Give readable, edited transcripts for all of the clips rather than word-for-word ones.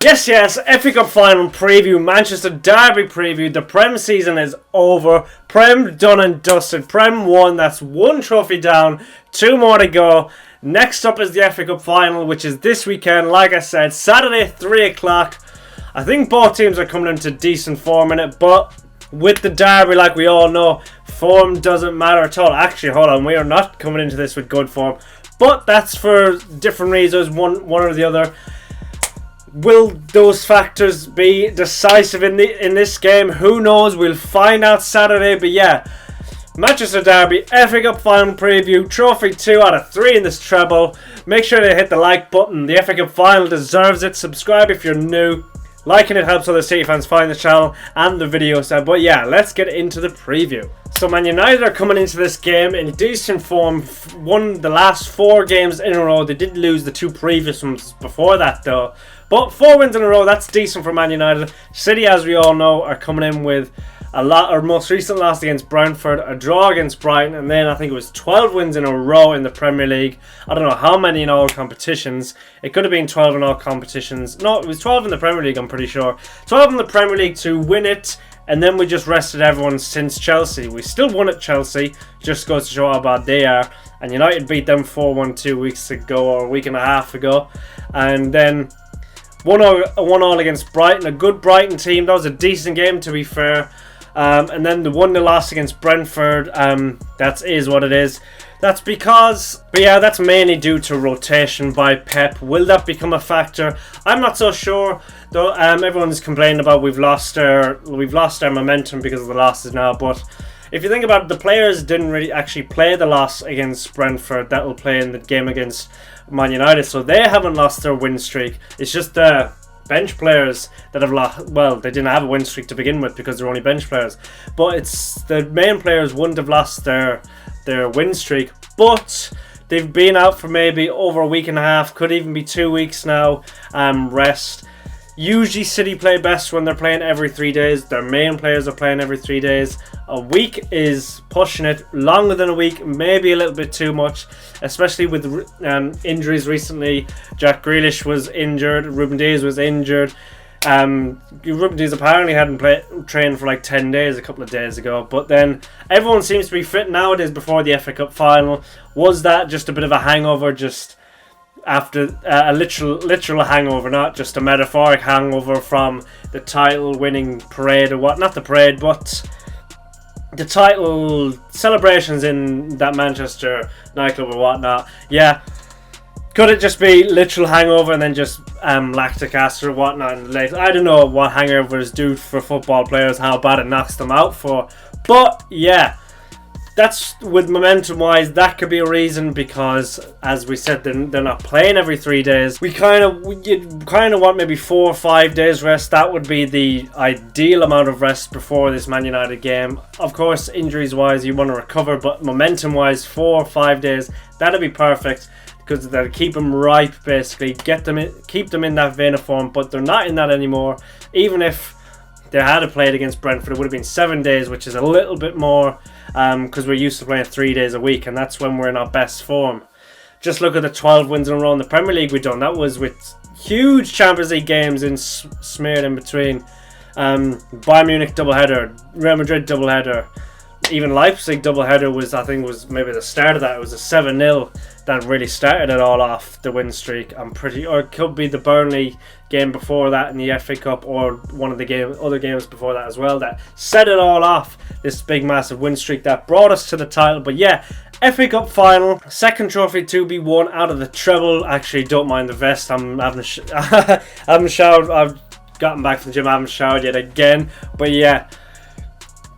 Yes, FA Cup final preview, Manchester Derby preview. The Prem season is over. Prem done and dusted. Prem won. That's one trophy down. Two more to go. Next up is the FA Cup final, which is this weekend. Like I said, Saturday, 3 o'clock. I think both teams are coming into decent form in it, but with the Derby, like we all know, form doesn't matter at all. Actually, hold on, we are not coming into this with good form, but that's for different reasons, one or the other. Will those factors be decisive in this game? Who knows? We'll find out Saturday. But yeah, Manchester Derby FA Cup final preview, trophy 2 out of 3 in this treble. Make sure to hit the like button. The FA Cup final deserves it. Subscribe if you're new. Liking it helps other City fans find the channel and the video set. But yeah, let's get into the preview. So Man United are coming into this game in decent form. Won the last 4 games in a row. They did lose the 2 previous ones before that though. But 4 wins in a row, that's decent for Man United. City, as we all know, are coming in with our most recent loss against Brentford, a draw against Brighton, and then I think it was 12 wins in a row in the Premier League. I don't know how many in all competitions. It could have been 12 in all competitions. No, it was 12 in the Premier League, I'm pretty sure. 12 in the Premier League to win it, and then we just rested everyone since Chelsea. We still won at Chelsea, just goes to show how bad they are. And United beat them 4-1 2 weeks ago, or a week and a half ago. And then 1-1 against Brighton, a good Brighton team. That was a decent game, to be fair. And then the 1-0 loss against Brentford, that is what it is. That's because, but yeah, that's mainly due to rotation by Pep. Will that become a factor? I'm not so sure, though. Everyone's complaining about we've lost our momentum because of the losses now. But if you think about it, the players didn't really actually play the loss against Brentford. That will play in the game against Man United, so they haven't lost their win streak. It's just the bench players that have lost. Well, they didn't have a win streak to begin with because they're only bench players, but it's the main players wouldn't have lost their win streak, but they've been out for maybe over a week and a half, could even be 2 weeks now. Rest. Usually City play best when they're playing every 3 days. Their main players are playing every 3 days. A week is pushing it. Longer than a week, maybe a little bit too much, especially with injuries recently. Jack Grealish was injured. Ruben Dias was injured. Ruben Dias apparently hadn't trained for like 10 days a couple of days ago. But then everyone seems to be fit nowadays before the FA Cup final. Was that just a bit of a hangover, just after a literal hangover, not just a metaphoric hangover from the title winning parade or what? Not the parade, but the title celebrations in that Manchester nightclub or whatnot. Yeah, could it just be literal hangover and then just lactic acid or whatnot? And I don't know what hangovers do for football players, how bad it knocks them out for, but yeah, that's with momentum wise. That could be a reason because, as we said, they're not playing every 3 days. You kind of want maybe 4 or 5 days rest. That would be the ideal amount of rest before this Man United game. Of course, injuries wise, you want to recover, but momentum wise, 4 or 5 days, that'd be perfect because that'll keep them ripe. Basically, keep them in that vein of form. But they're not in that anymore. Even if they had played against Brentford, it would have been 7 days, which is a little bit more. Because we're used to playing 3 days a week, and that's when we're in our best form. Just look at the 12 wins in a row in the Premier League we've done. That was with huge Champions League games smeared in between. Bayern Munich doubleheader, Real Madrid doubleheader, even Leipzig doubleheader was maybe the start of that. It was a 7-0 that really started it all off, the win streak. Or it could be the Burnley game before that in the FA Cup, or one of the other games before that as well, that set it all off, this big massive win streak that brought us to the title. But yeah, FA Cup final, second trophy to be won out of the treble. Actually, don't mind the vest, I'm having I haven't showered, I've gotten back from the gym, I haven't showered yet again. But yeah,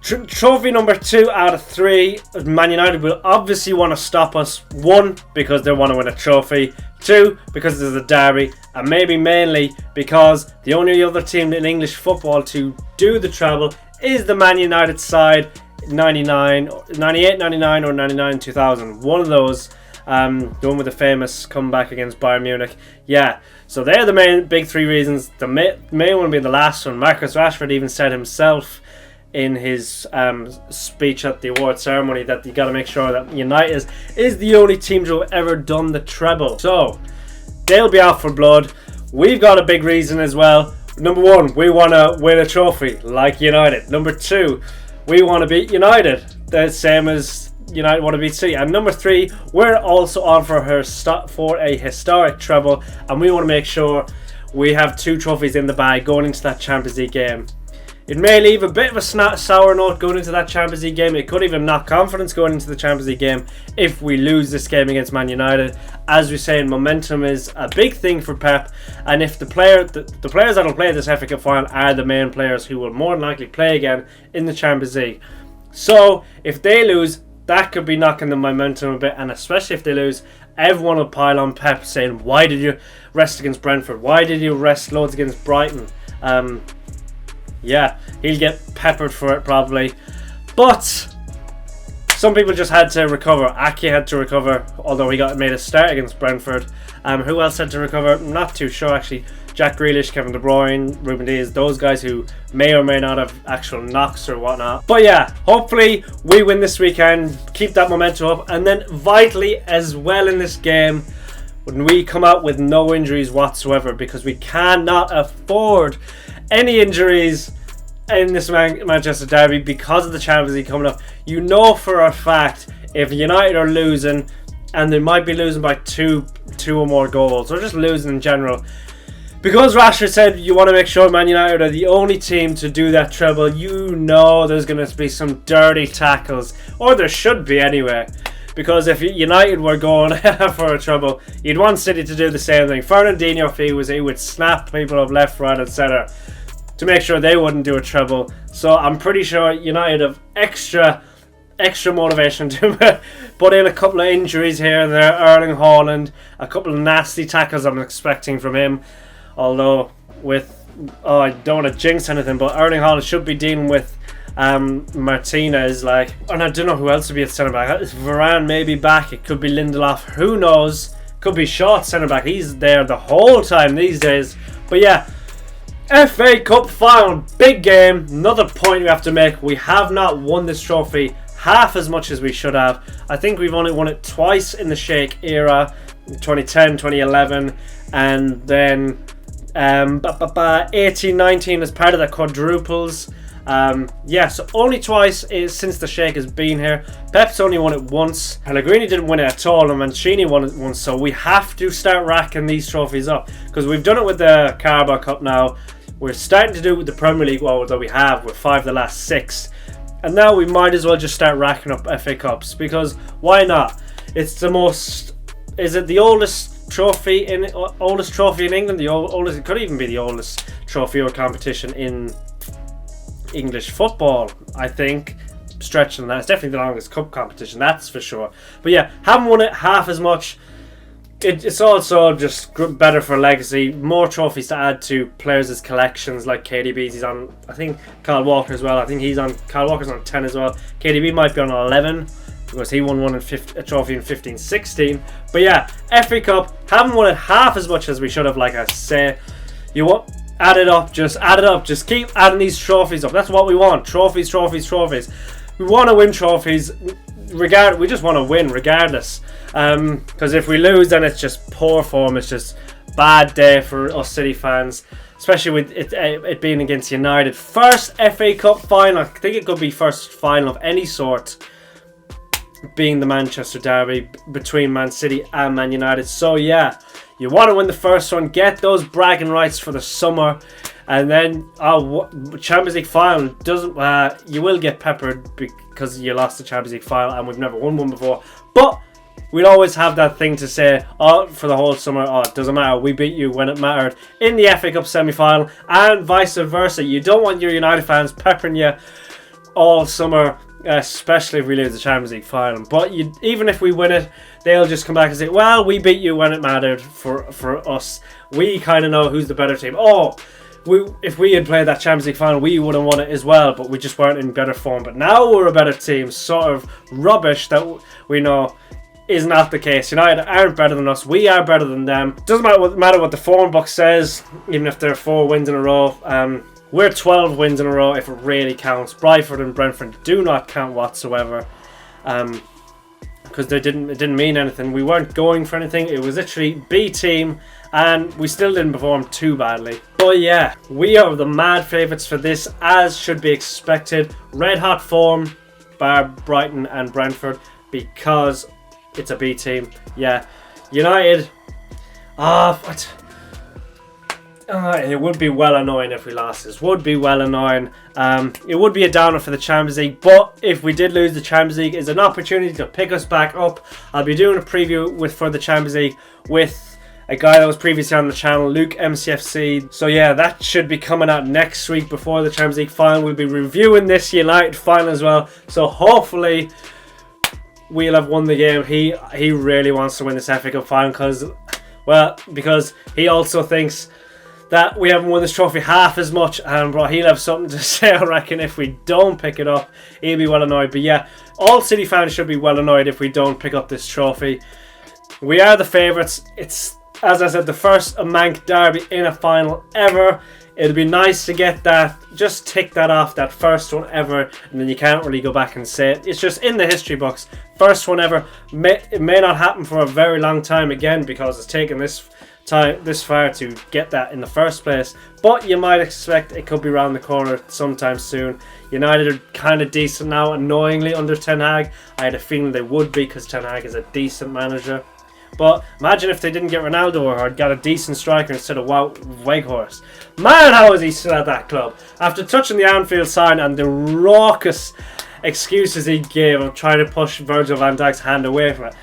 trophy number 2 out of 3. Man United will obviously want to stop us. 1, because they want to win a trophy. 2, because there's a derby. And maybe mainly because the only other team in English football to do the treble is the Man United side. 98, 99 or 99, 2000. One of those. The one with the famous comeback against Bayern Munich. Yeah, so they're the main big 3 reasons. The main one being the last one. Marcus Rashford even said himself in his speech at the award ceremony that you got to make sure that United is the only team to have ever done the treble. So they'll be out for blood. we've got a big reason as well. Number one, we want to win a trophy like United. Number two, we want to beat United, the same as United want to beat City. And number three, we're also on for a historic treble, and we want to make sure we have 2 trophies in the bag going into that Champions League game. It may leave a bit of a sour note going into that Champions League game. It could even knock confidence going into the Champions League game if we lose this game against Man United. As we say, momentum is a big thing for Pep, and if the players that will play this FA Cup final are the main players who will more than likely play again in the Champions League. So if they lose, that could be knocking the momentum a bit, and especially if they lose, everyone will pile on Pep saying, why did you rest against Brentford? Why did you rest loads against Brighton? Yeah, he'll get peppered for it probably. But some people just had to recover. Ake had to recover, although he made a start against Brentford. Who else had to recover? I'm not too sure actually. Jack Grealish, Kevin De Bruyne, Ruben Dias, those guys who may or may not have actual knocks or whatnot. But yeah, hopefully we win this weekend, keep that momentum up, and then vitally as well in this game, when we come out with no injuries whatsoever, because we cannot afford any injuries in this Manchester derby because of the Champions League coming up. You know for a fact if United are losing, and they might be losing by two or more goals, or just losing in general, because Rashford said you want to make sure Man United are the only team to do that treble, you know there's going to be some dirty tackles, or there should be anyway. Because if United were going for a treble, you'd want City to do the same thing. Fernandinho, if he would snap people up left, right and centre to make sure they wouldn't do a treble. So I'm pretty sure United have extra motivation to put in a couple of injuries here and there. Erling Haaland, a couple of nasty tackles I'm expecting from him. Although I don't want to jinx anything, but Erling Haaland should be dealing with Martinez, and I don't know who else would be at centre back. Varane maybe back. It could be Lindelof. Who knows? Could be Shaw at centre back. He's there the whole time these days. But yeah, FA Cup final, big game. Another point we have to make. We have not won this trophy half as much as we should have. I think we've only won it twice in the Sheikh era, 2010, 2011, and then 18-19 as part of the quadruples. So only twice since the Sheikh has been here. Pep's only won it once. Pellegrini didn't win it at all, and Mancini won it once. So we have to start racking these trophies up, because we've done it with the Carabao Cup now. We're starting to do it with the Premier League, although we have with 5 of the last 6. And now we might as well just start racking up FA Cups, because why not? It's the most... Is it the oldest trophy in England? The oldest. It could even be the oldest trophy or competition in English football, I think. Stretching that, it's definitely the longest cup competition, that's for sure. But yeah, haven't won it half as much. It's also just better for legacy, more trophies to add to players' collections, like KDB's. He's on, I think, Kyle Walker as well. I think Kyle Walker's on 10 as well. KDB might be on 11 because he won a trophy in 15-16. But yeah, FA Cup, haven't won it half as much as we should have. Like I say, you want add it up, just keep adding these trophies up. That's what we want. Trophies. We want to win trophies. We just want to win regardless. Because if we lose, then it's just poor form. It's just bad day for us City fans, especially with it being against United. First FA Cup final. I think it could be first final of any sort, being the Manchester derby between Man City and Man United. So yeah, you want to win the first one, get those bragging rights for the summer, and then Champions League final doesn't. You will get peppered because you lost the Champions League final, and we've never won one before. But we'd always have that thing to say, for the whole summer, it doesn't matter, we beat you when it mattered in the FA Cup semi-final, and vice versa. You don't want your United fans peppering you all summer, especially if we lose the Champions League final. But even if we win it, they'll just come back and say, well, we beat you when it mattered for us. We kind of know who's the better team. If we had played that Champions League final, we would have won it as well, but we just weren't in better form. But now we're a better team. Sort of rubbish that we know is not the case. United aren't better than us. We are better than them. Doesn't matter what the form book says, even if they're 4 wins in a row. We're 12 wins in a row if it really counts. Brentford and Brentford do not count whatsoever, because it didn't mean anything. We weren't going for anything. It was literally B team and we still didn't perform too badly. But yeah, we are the mad favourites for this, as should be expected. Red hot form, bar Brighton and Brentford, because it's a B team. Yeah, United. It would be well annoying if we lost this. Would be well annoying. It would be a downer for the Champions League, but if we did lose the Champions League, it's an opportunity to pick us back up. I'll be doing a preview for the Champions League with a guy that was previously on the channel, Luke MCFC. So yeah, that should be coming out next week before the Champions League final. We'll be reviewing this United final as well. So hopefully we'll have won the game. He really wants to win this FA Cup final because he also thinks that we haven't won this trophy half as much, and bro, he'll have something to say, I reckon, if we don't pick it up. He'll be well annoyed. But yeah, all City fans should be well annoyed if we don't pick up this trophy. We are the favourites. It's, as I said, the first Manc derby in a final ever. It'll be nice to get that, just tick that off, that first one ever, and then you can't really go back and say it. It's just in the history books. First one ever. It may not happen for a very long time again, because it's taken this far to get that in the first place, but you might expect it could be around the corner sometime soon. United are kind of decent now, annoyingly, under Ten Hag. I had a feeling they would be, because Ten Hag is a decent manager. But imagine if they didn't get Ronaldo or got a decent striker instead of Weghorst. Man, how is he still at that club? After touching the Anfield sign and the raucous excuses he gave of trying to push Virgil van Dijk's hand away from it,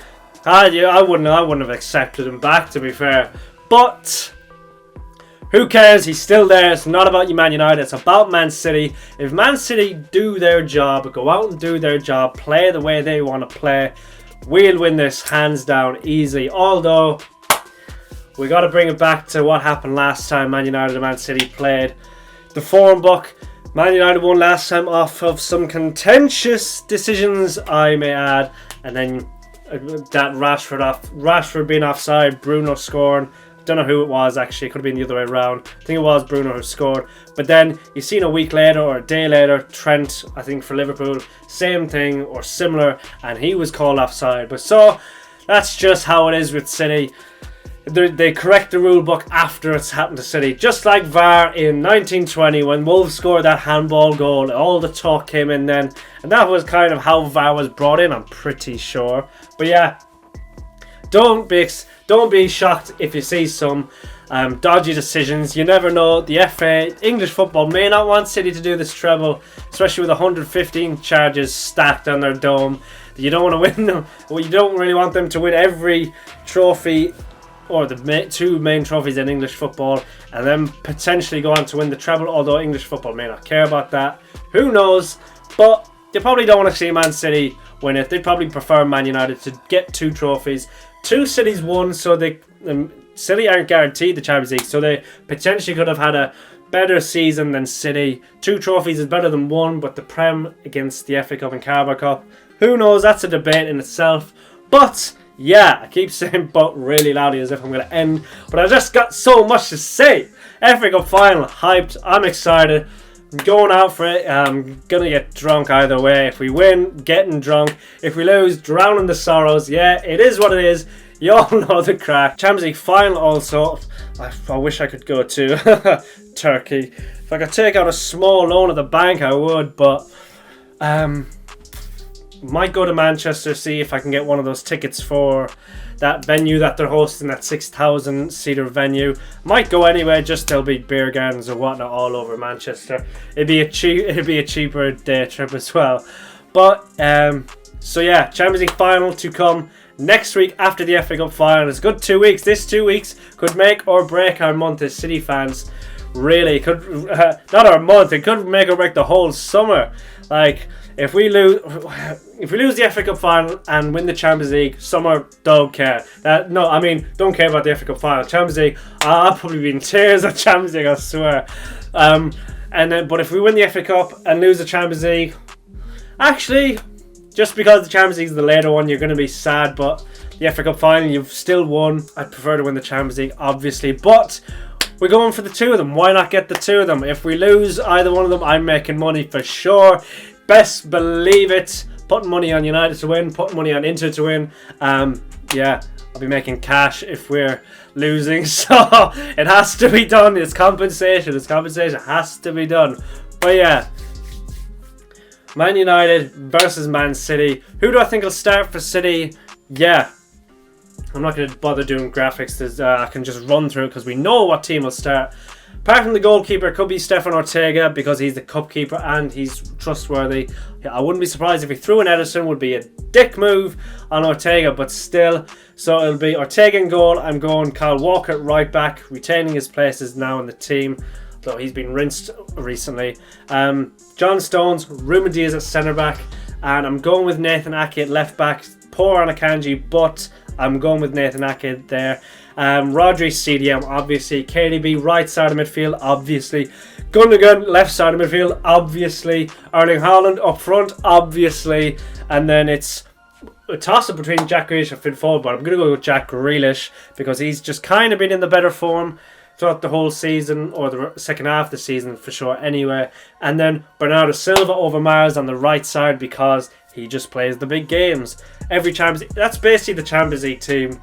I wouldn't have accepted him back, to be fair. But who cares? He's still there. It's not about Man United. It's about Man City. If Man City do their job, go out and do their job, play the way they want to play, we'll win this hands down easy. Although we got to bring it back to what happened last time Man United and Man City played. The form book. Man United won last time off of some contentious decisions, I may add, and then that Rashford being offside, Bruno scoring. Don't know who it was, actually. It could have been the other way around. I think it was Bruno who scored. But then you've seen a week later or a day later, Trent, I think for Liverpool, same thing or similar, and he was called offside. But so that's just how it is with City. They correct the rule book after it's happened to City. Just like VAR in 1920 when Wolves scored that handball goal. All the talk came in then. And that was kind of how VAR was brought in, I'm pretty sure. But yeah, don't be shocked if you see some dodgy decisions. You never know. The FA, English football, may not want City to do this treble, especially with 115 charges stacked on their dome. You don't want to win them. Well, you don't really want them to win every trophy, or the two main trophies in English football, and then potentially go on to win the treble, although English football may not care about that. Who knows? But they probably don't want to see Man City win it. They'd probably prefer Man United to get two trophies. Two cities won, so City aren't guaranteed the Champions League, so they potentially could have had a better season than City. Two trophies is better than one, but the Prem against the FA Cup and Carabao Cup, who knows? That's a debate in itself. But yeah, I keep saying but really loudly as if I'm going to end, but I just got so much to say. FA Cup final, hyped. I'm excited. I'm going out for it. I'm going to get drunk either way. If we win, getting drunk. If we lose, drowning the sorrows. Yeah, it is what it is. You all know the crack. Champions League final also. I wish I could go to Turkey. If I could take out a small loan at the bank, I would, but might go to Manchester, see if I can get one of those tickets for that venue that they're hosting, that 6,000 seater venue. Might go anyway, just there'll be beer gardens or whatnot all over Manchester. It'd be a cheaper day trip as well. But so yeah, Champions League final to come next week after the FA Cup final. It's a good 2 weeks. This 2 weeks could make or break our month as City fans. Really, could not our month. It could make or break the whole summer. Like, if we lose the FA Cup final and win the Champions League, Summer don't care. Don't care about the FA Cup final. Champions League, I'll probably be in tears at Champions League, I swear. But if we win the FA Cup and lose the Champions League, actually, just because the Champions League is the later one, you're going to be sad. But the FA Cup final, you've still won. I'd prefer to win the Champions League, obviously, but we're going for the two of them. Why not get the two of them? If we lose either one of them, I'm making money for sure. Best believe it. Putting money on United to win, putting money on Inter to win. Yeah, I'll be making cash if we're losing. So it has to be done. It's compensation. It's compensation. It has to be done. But yeah. Man United versus Man City. Who do I think will start for City? Yeah. I'm not going to bother doing graphics. I can just run through it because we know what team will start. Apart from the goalkeeper, it could be Stefan Ortega because he's the cup keeper and he's trustworthy. I wouldn't be surprised if he threw in Ederson. Would be a dick move on Ortega, but still. So it'll be Ortega in goal. I'm going Kyle Walker at right back, retaining his places now in the team, though he's been rinsed recently. John Stones, Ruben Diaz at centre back, and I'm going with Nathan Ake at left back. Poor on Akanji, but I'm going with Nathan Ake there. Rodri CDM, obviously. KDB, right side of midfield, obviously. Gundogan, left side of midfield, obviously. Erling Haaland up front, obviously. And then it's a toss-up between Jack Grealish and Finn Foden, but I'm going to go with Jack Grealish because he's just kind of been in the better form throughout the whole season, or the second half of the season for sure anyway. And then Bernardo Silva over Mars on the right side because he just plays the big games. That's basically the Champions League team,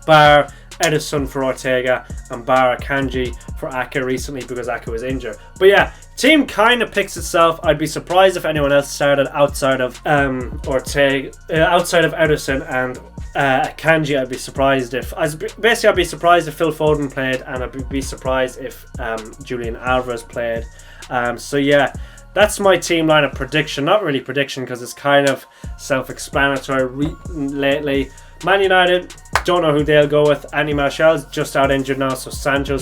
bar Ederson for Ortega and bar Akanji for Ake recently because Ake was injured. But yeah, team kind of picks itself. I'd be surprised if anyone else started outside of Ortega, outside of Ederson and Akanji. I'd be surprised if I'd be surprised if Phil Foden played, and I'd be surprised if Julian Alvarez played. So yeah, that's my team lineup prediction. Not really prediction because it's kind of self-explanatory lately. Man United, don't know who they'll go with. Andy Martial's just out injured now, so Sancho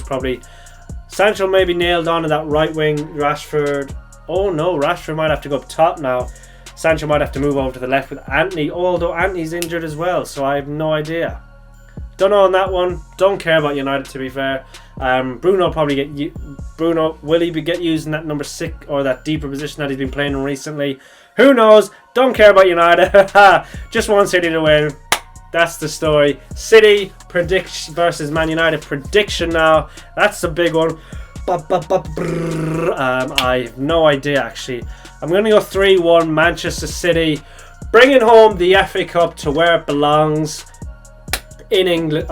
maybe nailed on to that right wing. Rashford, oh no, Rashford might have to go up top now. Sancho might have to move over to the left with Antony, although Antony's injured as well, so I have no idea. Don't know on that one. Don't care about United, to be fair. Bruno will he get used in that number 6 or that deeper position that he's been playing in recently? Who knows? Don't care about United. Just want City to win. That's the story. City prediction versus Man United prediction now. That's the big one. I have no idea actually. I'm going to go 3-1 Manchester City, bringing home the FA Cup to where it belongs. In England.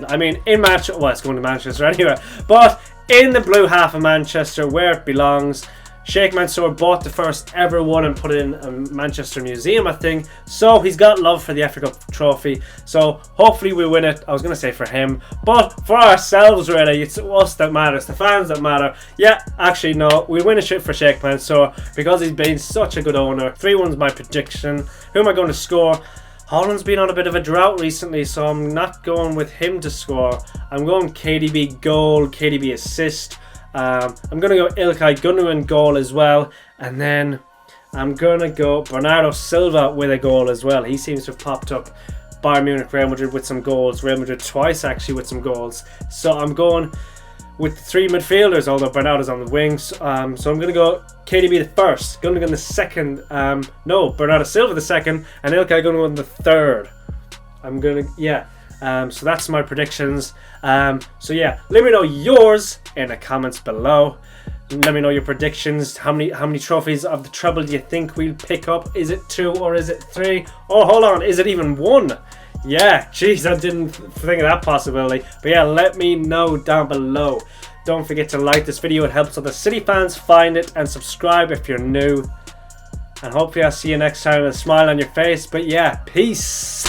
I mean in Manchester. Well, it's going to Manchester anyway. But in the blue half of Manchester where it belongs. Sheikh Mansour bought the first ever one and put it in a Manchester museum, I think. So he's got love for the FA Cup trophy. So hopefully we win it. I was going to say for him, but for ourselves really. It's us that matters, the fans that matter. Yeah, actually no, we win a shit for Sheikh Mansour because he's been such a good owner. 3-1's my prediction. Who am I going to score? Haaland's been on a bit of a drought recently, so I'm not going with him to score. I'm going KDB goal, KDB assist. I'm going to go Ilkay Gundogan goal as well. And then I'm going to go Bernardo Silva with a goal as well. He seems to have popped up. Bayern Munich, Real Madrid with some goals. Real Madrid twice actually with some goals. So I'm going with 3 midfielders, although Bernardo's on the wings. So I'm going to go KDB the first, Gundogan the second. Bernardo Silva the second, and Ilkay Gundogan the third. So that's my predictions. So yeah, let me know yours in the comments below. Let me know your predictions. How many trophies of the treble do you think we'll pick up? Is it 2 or is it 3? Oh, hold on, is it even 1? Yeah, jeez, I didn't think of that possibility. But yeah, let me know down below. Don't forget to like this video. It helps other City fans find it, and subscribe if you're new. And hopefully I'll see you next time with a smile on your face. But yeah, peace.